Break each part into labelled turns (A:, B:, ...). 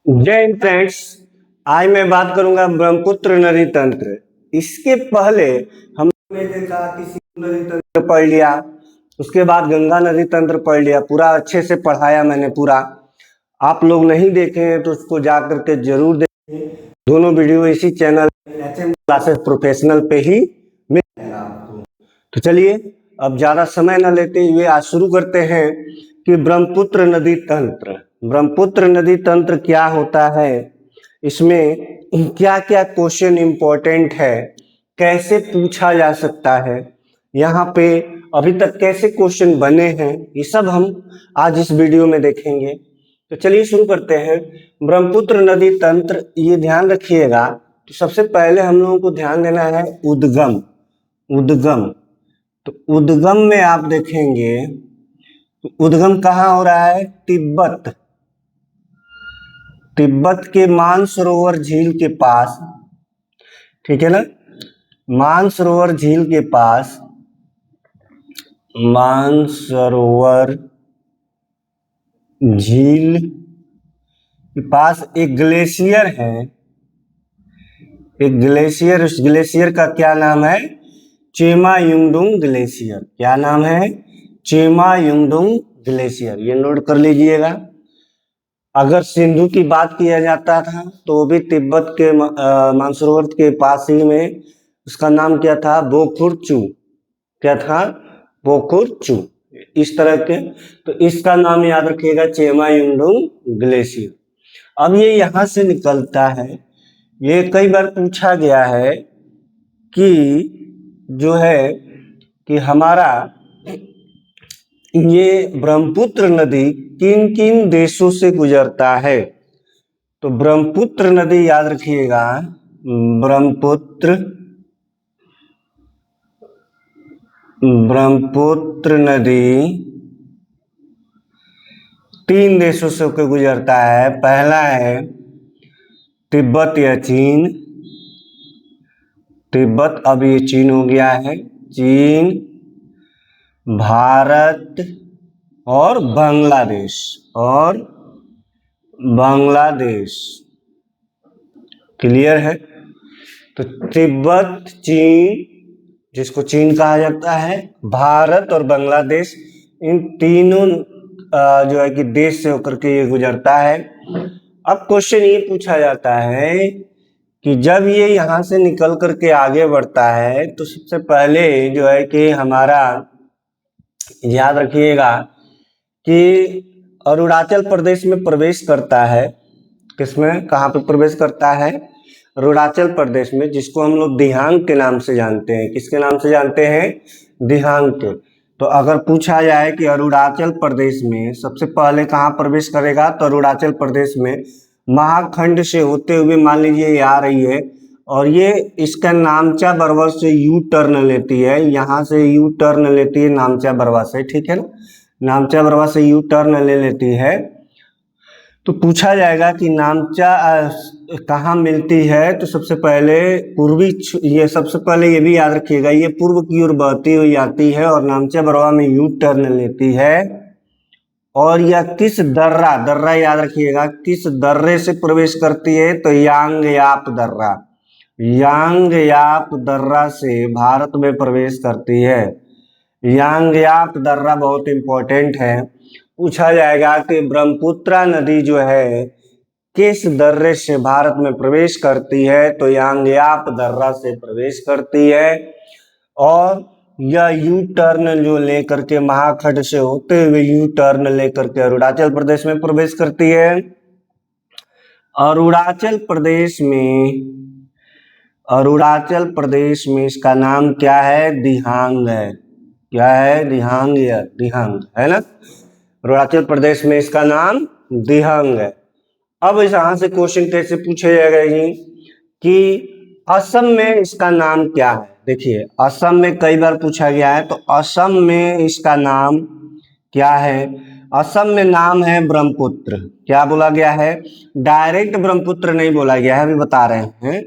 A: जय हिंद फ्रेंड्स। आज मैं बात करूंगा ब्रह्मपुत्र नदी तंत्र। इसके पहले हमने देखा कि सिंधु नदी तंत्र पढ़ लिया, उसके बाद गंगा नदी तंत्र पढ़ लिया। पूरा अच्छे से पढ़ाया मैंने पूरा। आप लोग नहीं देखे हैं तो उसको जा करके जरूर देखें। दोनों वीडियो इसी चैनल HM क्लासेस प्रोफेशनल पे ही मिल जाएगा आपको। तो चलिए अब ज्यादा समय न लेते हुए आज शुरू करते हैं कि ब्रह्मपुत्र नदी तंत्र। ब्रह्मपुत्र नदी तंत्र क्या होता है, इसमें क्या क्या क्वेश्चन इंपॉर्टेंट है, कैसे पूछा जा सकता है, यहाँ पे अभी तक कैसे क्वेश्चन बने हैं, ये सब हम आज इस वीडियो में देखेंगे। तो चलिए शुरू करते हैं। ब्रह्मपुत्र नदी तंत्र, ये ध्यान रखिएगा। तो सबसे पहले हम लोगों को ध्यान देना है उद्गम। उद्गम, तो उद्गम में आप देखेंगे उद्गम कहाँ हो रहा है? तिब्बत। तिब्बत के मानसरोवर झील के पास, ठीक है ना। मानसरोवर झील के पास, मानसरोवर झील के पास एक ग्लेशियर है। एक ग्लेशियर, उस ग्लेशियर का क्या नाम है? चेमायुंगडुंग ग्लेशियर। क्या नाम है? चेमायुंगडुंग ग्लेशियर। ये नोट कर लीजिएगा। अगर सिंधु की बात किया जाता था तो भी तिब्बत के मानसरोवर के पास ही में उसका नाम क्या था? बोखुरचू। क्या था? बोखुरचू। इस तरह के, तो इसका नाम याद रखिएगा चेमायुंगडुंग ग्लेशियर। अब ये यहां से निकलता है। ये कई बार पूछा गया है कि जो है कि हमारा ये ब्रह्मपुत्र नदी किन किन देशों से गुजरता है। तो ब्रह्मपुत्र नदी याद रखिएगा, ब्रह्मपुत्र नदी 3 देशों से होकर गुजरता है। पहला है तिब्बत या चीन। तिब्बत, अब ये चीन हो गया है। चीन, भारत और बांग्लादेश। और बांग्लादेश। क्लियर है? तो तिब्बत, चीन, जिसको चीन कहा जाता है, भारत और बांग्लादेश, इन तीनों जो है कि देश से होकर के ये गुजरता है। अब क्वेश्चन ये पूछा जाता है कि जब ये यहाँ से निकल करके आगे बढ़ता है तो सबसे पहले जो है कि हमारा याद रखिएगा कि अरुणाचल प्रदेश में प्रवेश करता है। किसमें, कहाँ पे प्रवेश करता है? अरुणाचल प्रदेश में, जिसको हम लोग दिहांग के नाम से जानते हैं। किसके नाम से जानते हैं? दिहांग के। तो अगर पूछा जाए कि अरुणाचल प्रदेश में सबसे पहले कहाँ प्रवेश करेगा, तो अरुणाचल प्रदेश में महाखंड से होते हुए मान लीजिए ये आ रही है और ये इसका नामचा बरवा से यू टर्न लेती है। यहाँ से यू टर्न लेती है नामचा बरवा से, ठीक है ना। नामचा बरवा से यू टर्न ले लेती है। तो पूछा जाएगा कि नामचा कहाँ मिलती है। तो सबसे पहले पूर्वी, ये सबसे पहले ये भी याद रखिएगा, ये पूर्व की ओर बहती हुई आती है और नामचा बरवा में यू टर्न लेती है। और यह किस दर्रा, दर्रा याद रखिएगा, किस दर्रे से प्रवेश करती है? तो यांगयाप दर्रा। यांगयाप दर्रा से भारत में प्रवेश करती है। यांगयाप दर्रा बहुत इंपॉर्टेंट है। पूछा जाएगा कि ब्रह्मपुत्र नदी जो है किस दर्रे से भारत में प्रवेश करती है? तो यांगयाप दर्रा से प्रवेश करती है। और यह यू टर्न जो लेकर के महाखंड से होते हुए यू टर्न लेकर के अरुणाचल प्रदेश में प्रवेश करती है। अरुणाचल प्रदेश में इसका नाम क्या है? दिहांग है। क्या है? दिहांग, या दिहांग है ना। अरुणाचल प्रदेश में इसका नाम दिहांग है। अब यहाँ से क्वेश्चन कैसे पूछे जाएगा कि असम में इसका नाम क्या है? देखिए असम में कई बार पूछा गया है, तो असम में इसका नाम क्या है? असम में नाम है ब्रह्मपुत्र। क्या बोला गया है? डायरेक्ट ब्रह्मपुत्र नहीं बोला गया है, अभी बता रहे हैं।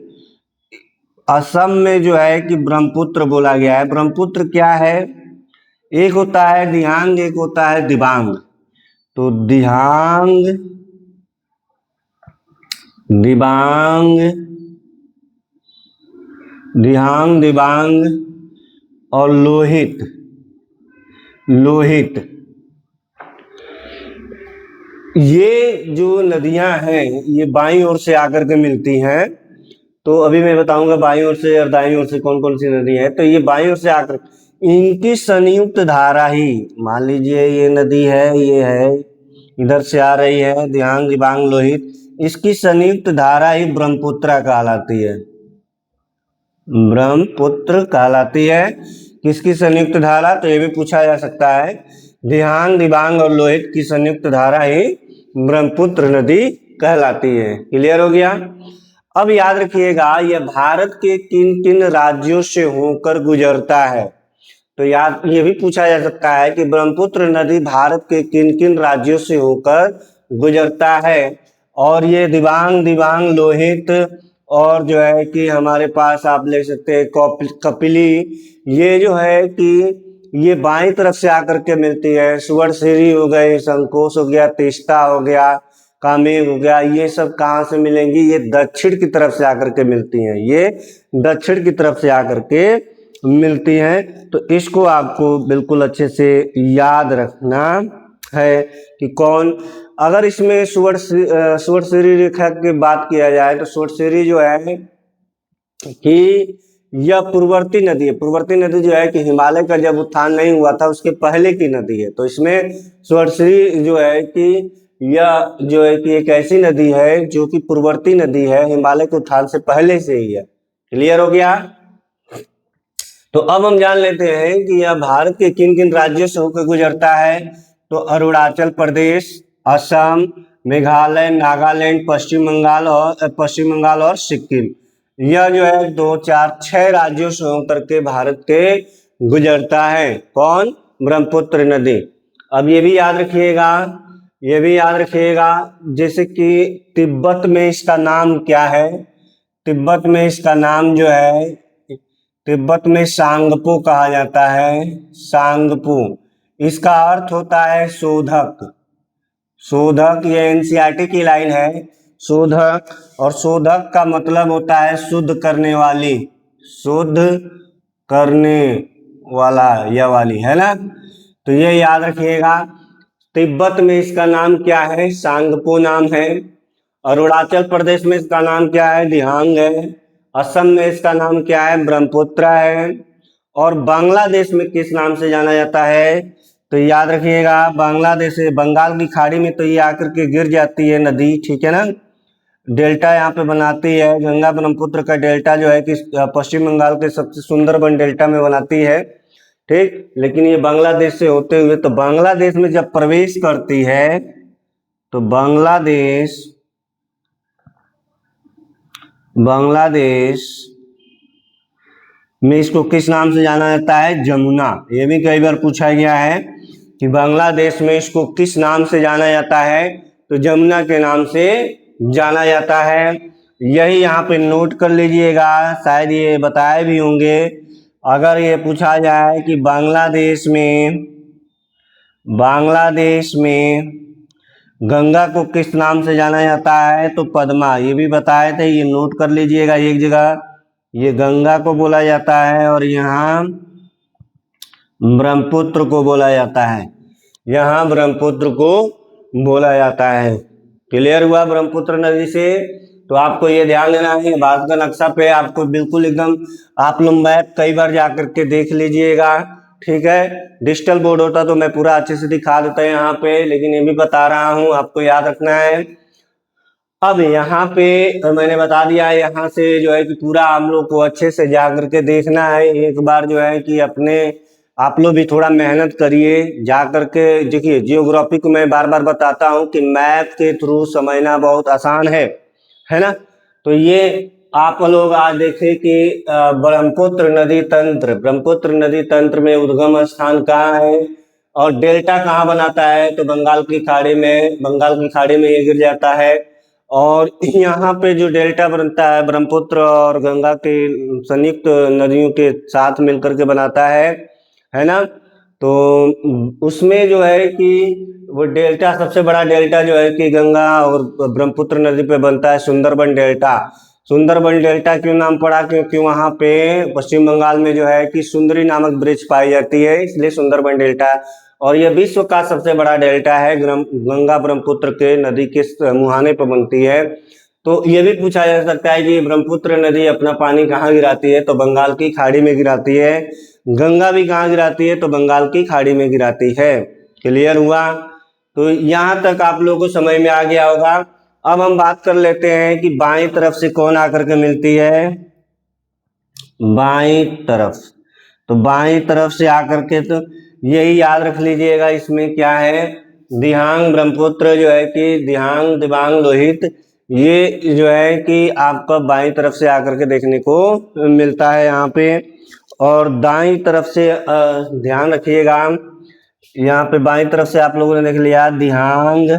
A: असम में जो है कि ब्रह्मपुत्र बोला गया है। ब्रह्मपुत्र क्या है? एक होता है दिहांग, एक होता है दिबांग। तो दिहांग दिबांग, दिहांग, दिबांग और लोहित। लोहित, ये जो नदियां हैं ये बाईं ओर से आकर के मिलती हैं। तो अभी मैं बताऊंगा बाईं ओर से और दाईं ओर से कौन कौन सी नदी है। तो ये बाईं ओर से आकर इनकी संयुक्त धारा ही, मान लीजिए ये नदी है, ये है, इधर से आ रही है दिहांग, दिबांग, लोहित, इसकी संयुक्त धारा ही ब्रह्मपुत्र कहलाती है। ब्रह्मपुत्र कहलाती है। किसकी संयुक्त धारा? तो ये भी पूछा जा सकता है। दिहांग, दिबांग और लोहित की संयुक्त धारा ही ब्रह्मपुत्र नदी कहलाती है। क्लियर हो गया? अब याद रखिएगा यह भारत के किन किन राज्यों से होकर गुजरता है। तो याद ये भी पूछा जा सकता है कि ब्रह्मपुत्र नदी भारत के किन किन राज्यों से होकर गुजरता है। और ये दिबांग, दिबांग, लोहित और जो है कि हमारे पास आप ले सकते हैं कपिली, ये जो है कि ये बाईं तरफ से आकर के मिलती है। सुवर्णशिरी हो गई, संकोश हो गया, तीस्ता हो गया, कामेग हो गया, ये सब कहाँ से मिलेंगी? ये दक्षिण की तरफ से आकर के मिलती हैं। ये दक्षिण की तरफ से आकर के मिलती हैं। तो इसको आपको बिल्कुल अच्छे से याद रखना है कि कौन, अगर इसमें सुवर्णशिरी रेखा की बात किया जाए तो सुवर्णशिरी जो है कि यह पूर्ववर्ती नदी है। पूर्ववर्ती नदी जो है कि हिमालय का जब उत्थान नहीं हुआ था उसके पहले की नदी है। तो इसमें सुवर्णशिरी जो है कि यह जो है कि एक ऐसी नदी है जो कि पूर्ववर्ती नदी है, हिमालय के उत्थान से पहले से ही है। क्लियर हो गया? तो अब हम जान लेते हैं कि यह भारत के किन किन राज्यों से होकर गुजरता है। तो अरुणाचल प्रदेश, असम, मेघालय, नागालैंड, पश्चिम बंगाल और सिक्किम, यह जो है 2, 4, 6 राज्यों से होकर के भारत के गुजरता है। कौन? ब्रह्मपुत्र नदी। अब ये भी याद रखिएगा, ये भी याद रखिएगा, जैसे कि तिब्बत में इसका नाम क्या है? तिब्बत में इसका नाम जो है, तिब्बत में सांगपो कहा जाता है। सांगपो, इसका अर्थ होता है शोधक। शोधक, ये एनसीईआरटी की लाइन है, शोधक। और शोधक का मतलब होता है शुद्ध करने वाली, शुद्ध करने वाला, यह वाली है ना। तो ये याद रखिएगा। तिब्बत में इसका नाम क्या है? सांगपो नाम है। अरुणाचल प्रदेश में इसका नाम क्या है? दिहांग है। असम में इसका नाम क्या है? ब्रह्मपुत्र है। और बांग्लादेश में किस नाम से जाना जाता है? तो याद रखिएगा, बांग्लादेश से बंगाल की खाड़ी में तो ये आकर के गिर जाती है नदी, ठीक है ना, डेल्टा यहाँ पे बनाती है। गंगा ब्रह्मपुत्र का डेल्टा जो है कि पश्चिम बंगाल के सबसे सुंदरबन डेल्टा में बनाती है, ठीक। लेकिन ये बांग्लादेश से होते हुए, तो बांग्लादेश में जब प्रवेश करती है तो बांग्लादेश में इसको किस नाम से जाना जाता है? जमुना। ये भी कई बार पूछा गया है कि बांग्लादेश में इसको किस नाम से जाना जाता है? तो जमुना के नाम से जाना जाता है। यही यहाँ पे नोट कर लीजिएगा, शायद ये बताए भी होंगे। अगर ये पूछा जाए कि बांग्लादेश में गंगा को किस नाम से जाना जाता है? तो पद्मा। ये भी बताए थे, ये नोट कर लीजिएगा एक जगह। ये गंगा को बोला जाता है और यहाँ ब्रह्मपुत्र को बोला जाता है, यहाँ ब्रह्मपुत्र को बोला जाता है। क्लियर हुआ ब्रह्मपुत्र नदी से? तो आपको ये ध्यान देना है, भारत का नक्शा पे आपको बिल्कुल एकदम, आप लोग मैप कई बार जा करके देख लीजिएगा, ठीक है। डिजिटल बोर्ड होता तो मैं पूरा अच्छे से दिखा देता है यहाँ पे, लेकिन ये भी बता रहा हूँ, आपको याद रखना है। अब यहाँ पे मैंने बता दिया, यहाँ से जो है कि पूरा हम लोग को अच्छे से जा करके देखना है। एक बार जो है कि अपने आप लोग भी थोड़ा मेहनत करिए, जा करके देखिए। जियोग्राफी को मैं बार बार बताता हूँ कि मैप के थ्रू समझना बहुत आसान है ना। तो ये आप लोग आज देखें कि ब्रह्मपुत्र नदी तंत्र में उद्गम स्थान कहाँ है और डेल्टा कहाँ बनाता है? तो बंगाल की खाड़ी में ये गिर जाता है। और यहाँ पे जो डेल्टा बनता है ब्रह्मपुत्र और गंगा के संयुक्त नदियों के साथ मिलकर के बनाता है ना। तो उसमें जो है कि वो डेल्टा, सबसे बड़ा डेल्टा जो है कि गंगा और ब्रह्मपुत्र नदी पे बनता है, सुंदरबन डेल्टा। सुंदरबन डेल्टा क्यों नाम पड़ा? क्योंकि वहां पे पश्चिम बंगाल में जो है कि सुंदरी नामक वृक्ष पाई जाती है, इसलिए सुंदरबन डेल्टा। और यह विश्व का सबसे बड़ा डेल्टा है, गंगा ब्रह्मपुत्र के नदी के मुहाने पर बनती है। तो ये भी पूछा जा सकता है कि ब्रह्मपुत्र नदी अपना पानी कहाँ गिराती है? तो बंगाल की खाड़ी में गिराती है। गंगा भी कहाँ गिराती है? तो बंगाल की खाड़ी में गिराती है। क्लियर हुआ? तो यहाँ तक आप लोगों को समझ में आ गया होगा। अब हम बात कर लेते हैं कि बाईं तरफ से कौन आकर के मिलती है। बाईं तरफ, तो बाईं तरफ से आकर के, तो यही याद रख लीजिएगा, इसमें क्या है, दिहांग ब्रह्मपुत्र जो है कि दिहांग दिबांग लोहित, ये जो है कि आपका बाईं तरफ से आकर के देखने को मिलता है यहाँ पे। और दाईं तरफ से ध्यान रखिएगा, यहाँ पे बाईं तरफ से आप लोगों ने देख लिया दिहांग,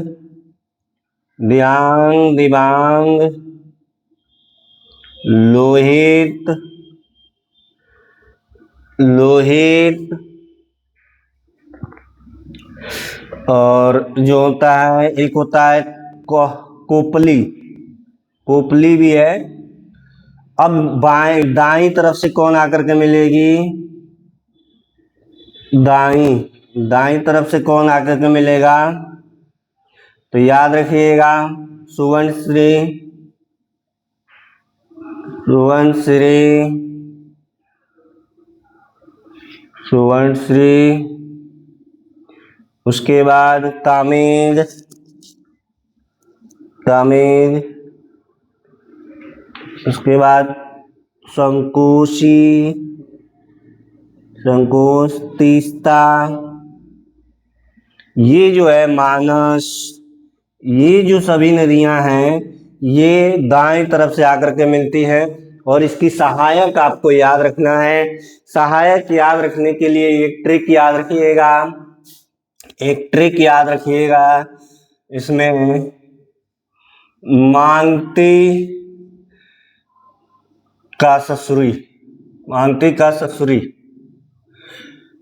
A: दिहांग दिबांग लोहित, लोहित, और जो होता है एक होता है कोपली, कोपली भी है। अब बाएं दाईं तरफ से कौन आकर के मिलेगी? दाईं तरफ से कौन आकर के मिलेगा? तो याद रखिएगा, सुवर्णश्री, सुवर्णश्री, सुवर्णश्री, उसके बाद कामेंग, कामेंग, उसके बाद संकोशी, संकोश, तीस्ता, ये जो है मानस, ये जो सभी नदियां हैं ये दाएं तरफ से आकर के मिलती है। और इसकी सहायक आपको याद रखना है। सहायक याद रखने के लिए एक ट्रिक याद रखिएगा, एक ट्रिक याद रखिएगा, इसमें मानती का ससुरी, मानती का ससुरी,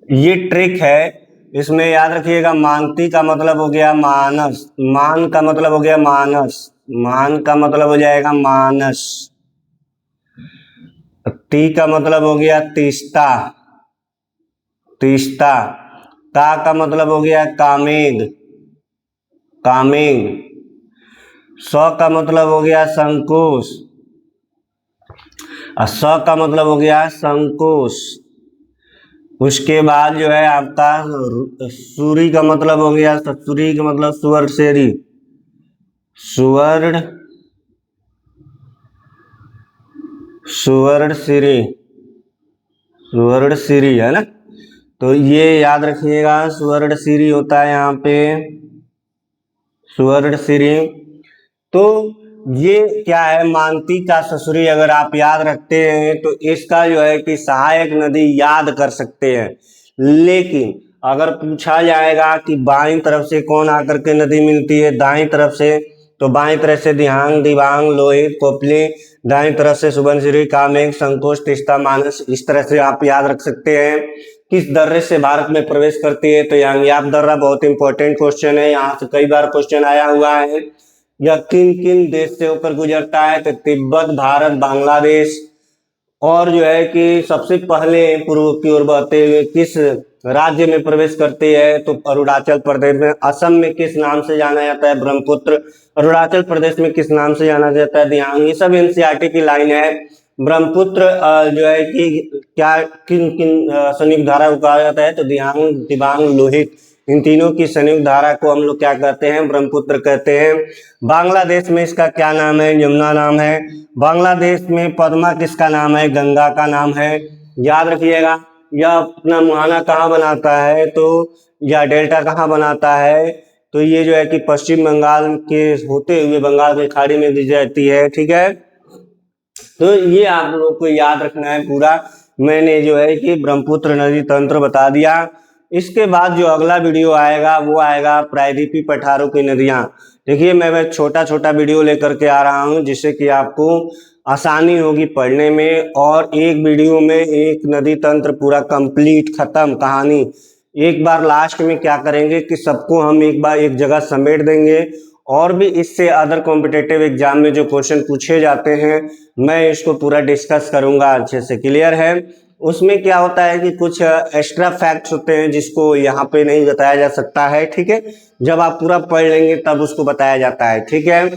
A: ये ट्रिक है। इसमें याद रखिएगा, मानती का मतलब हो गया मानस, मान का मतलब हो गया मानस, मान का मतलब हो जाएगा मानस, ती का मतलब हो गया तीस्ता, तीस्ता, ता का मतलब हो गया कामेग, कामेग, स का मतलब हो गया संकोश, और स का मतलब हो गया संकोश। उसके बाद जो है आपका सूरी का मतलब हो गया, सूरी का मतलब सुवर्ण शेरी, सुवर्ण, सुवर्ण सिरी, सुवर्ण सिरी है ना। तो ये याद रखिएगा, सुवर्ण सिरी होता है यहाँ पे, सुवर्ण सिरी। तो ये क्या है, मानती का ससुरी, अगर आप याद रखते हैं तो इसका जो है कि सहायक नदी याद कर सकते हैं। लेकिन अगर पूछा जाएगा कि बाईं तरफ से कौन आकर के नदी मिलती है दाईं तरफ से, तो बाईं तरफ से दिहांग दिबांग लोहित कोपली, दाईं तरफ से सुबनसिरी कामेंग संकोच तीस्ता मानस। इस तरह से आप याद रख सकते हैं। किस दर्रे से भारत में प्रवेश करती है? तो यांग्याप दर्रा बहुत इंपॉर्टेंट क्वेश्चन है, यहाँ से कई बार क्वेश्चन आया हुआ है। यह किन किन देश से होकर गुजरता है? तो तिब्बत, भारत, बांग्लादेश। और जो है कि सबसे पहले पूर्व की ओर बहते हुए किस राज्य में प्रवेश करती है? तो अरुणाचल प्रदेश में। असम में किस नाम से जाना जाता है? ब्रह्मपुत्र। अरुणाचल प्रदेश में किस नाम से जाना जाता है? दिहांग। ये सब एनसीईआरटी की लाइन है। ब्रह्मपुत्र जो है कि क्या किन किन संयुक्त धारा को कहा जाता है? तो दिहांग दिबांग लोहित, इन तीनों की संयुक्त धारा को हम लोग क्या कहते हैं? ब्रह्मपुत्र कहते हैं। बांग्लादेश में इसका क्या नाम है? यमुना नाम है। बांग्लादेश में पद्मा किसका नाम है? गंगा का नाम है। याद रखिएगा। यह अपना मुहाना कहाँ बनाता है? तो या डेल्टा कहाँ बनाता है? तो ये जो है कि पश्चिम बंगाल के होते हुए बंगाल की खाड़ी में दी जाती है। ठीक है, तो ये आप लोगों को याद रखना है पूरा। मैंने जो है कि ब्रह्मपुत्र नदी तंत्र बता दिया। इसके बाद जो अगला वीडियो आएगा वो आएगा प्रायद्वीपीय पठारों की नदियां। देखिए मैं छोटा छोटा वीडियो लेकर के आ रहा हूं जिससे कि आपको आसानी होगी पढ़ने में, और एक वीडियो में एक नदी तंत्र पूरा कंप्लीट खत्म कहानी एक बार लास्ट में क्या करेंगे कि सबको हम एक बार एक जगह समेट देंगे, और भी इससे अदर कॉम्पिटिटिव एग्जाम में जो क्वेश्चन पूछे जाते हैं मैं इसको पूरा डिस्कस करूंगा अच्छे से। क्लियर है? उसमें क्या होता है कि कुछ एक्स्ट्रा फैक्ट्स होते हैं जिसको यहाँ पे नहीं बताया जा सकता है, ठीक है, जब आप पूरा पढ़ लेंगे तब उसको बताया जाता है, ठीक है।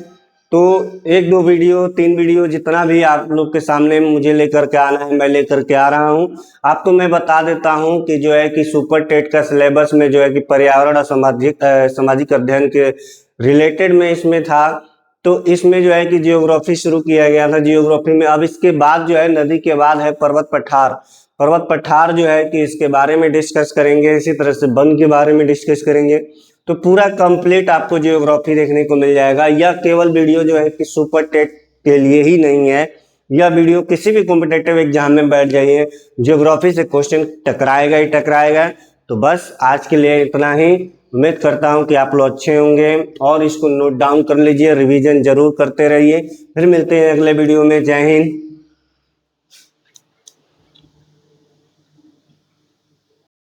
A: तो 1-2 वीडियो 3 वीडियो जितना भी आप लोग के सामने मुझे लेकर के आना है मैं लेकर के आ रहा हूँ। आपको मैं बता देता हूँ कि जो है कि सुपर टेट का सिलेबस में जो है कि पर्यावरण और सामाजिक अध्ययन के रिलेटेड में इसमें था। तो इसमें जो है कि जियोग्राफी शुरू किया गया था। जियोग्राफी में अब इसके बाद जो है नदी के बाद है पर्वत पठार। पर्वत पठार जो है कि इसके बारे में डिस्कस करेंगे, इसी तरह से वन के बारे में डिस्कस करेंगे। तो पूरा कंप्लीट आपको जियोग्राफी देखने को मिल जाएगा। यह केवल वीडियो जो है कि सुपर टेट के लिए ही नहीं है, यह वीडियो किसी भी कॉम्पिटिटिव एग्जाम में बैठ जाइए, जियोग्राफी से क्वेश्चन टकराएगा ही टकराएगा। तो बस आज के लिए इतना ही। उम्मीद करता हूं कि आप लोग अच्छे होंगे और इसको नोट डाउन कर लीजिए, रिवीजन जरूर करते रहिए। फिर मिलते हैं अगले वीडियो में। जय हिंद।